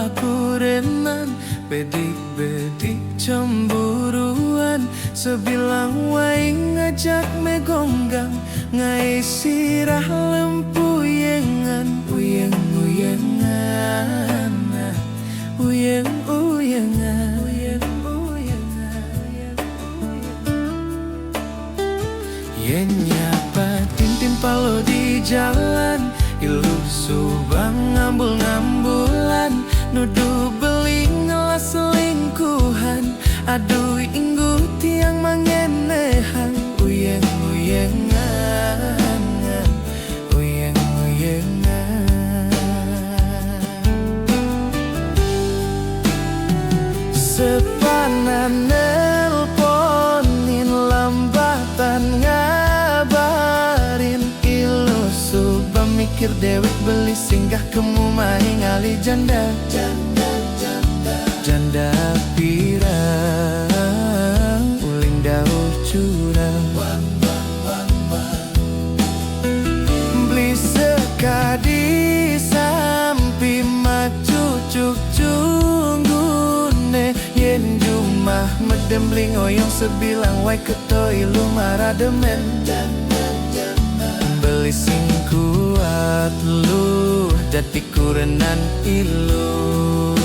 aku renan, bedik-bedik cemburuan, sebilang wae ngajak megonggang, ngai sirah lempuyengan, uyeng-uyengan, uyeng-uyengan, yen nyapa tintin palo di jalan, ilu subang ngambul-ngambulan, nuduh beli ngelas selingkuhan, aduh inggu tiang mangenehan, uyeng-uyengan, uyeng-uyengan. Sepanan nelponin lambatan ngabarin, ilu subang mikir dewek beli singgah kemu maing ngali janda, janda pirang uling dauh curang, beli sekadi sampi macucuk cunggune, yen jumah medem beli ngoyong sebilang wae ketoi lumara demen, beli sing kuat lu dadi kurenan ilu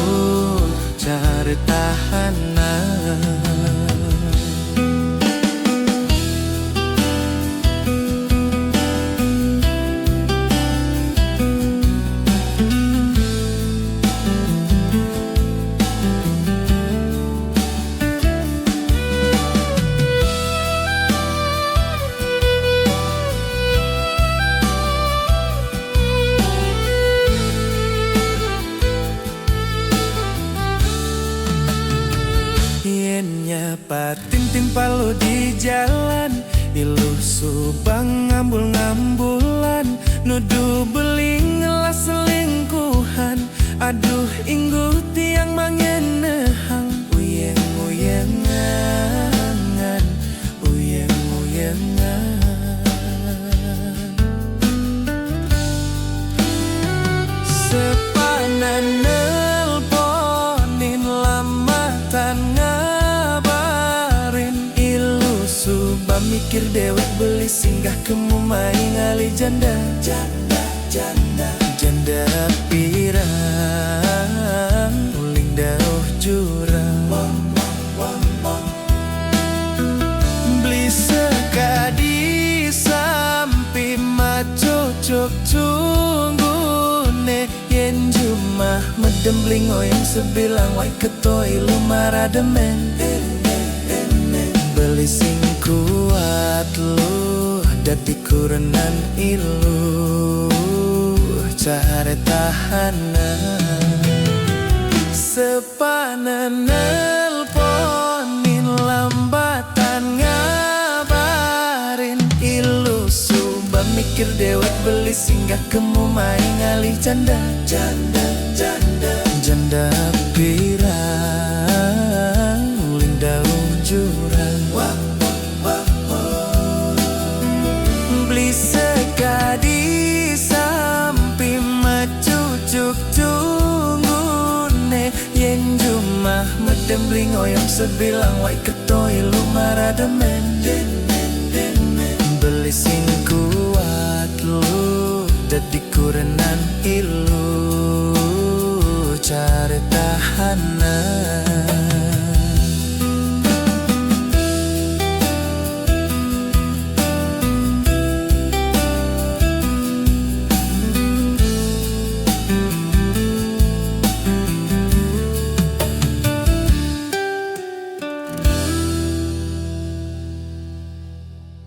cari tahanan. Nyapa tintin palo di jalan, ilu subang ngambul-ngambulan, nuduh beli ngelas selingkuhan, aduh inggu tiang mangenehang, uyeng-uyengan, uyeng-uyengan. Sepanan nelponin lamatan subang mikir dewek beli singgah kemu maing ngali janda, janda pirang uling dauh curang, beli sekadi sampi macucuk tunggune, yen jumah medem beli ngoyong sebilang wae ketoi lumara demen, beli sing kuat lu dadi kurenan ilu cari tahanan. Sepanan nelponin lambatan ngabarin, ilu subang mikir dewek beli singgah kemu maing ngali janda, janda pirang uling dauh curang, beli sekadi sampi macucuk tunggune, yen jumah medem beli ngoyong sebilang wae ketoi lumara demen, beli sing kuat lu dadi kurenan ilu cari tahanan.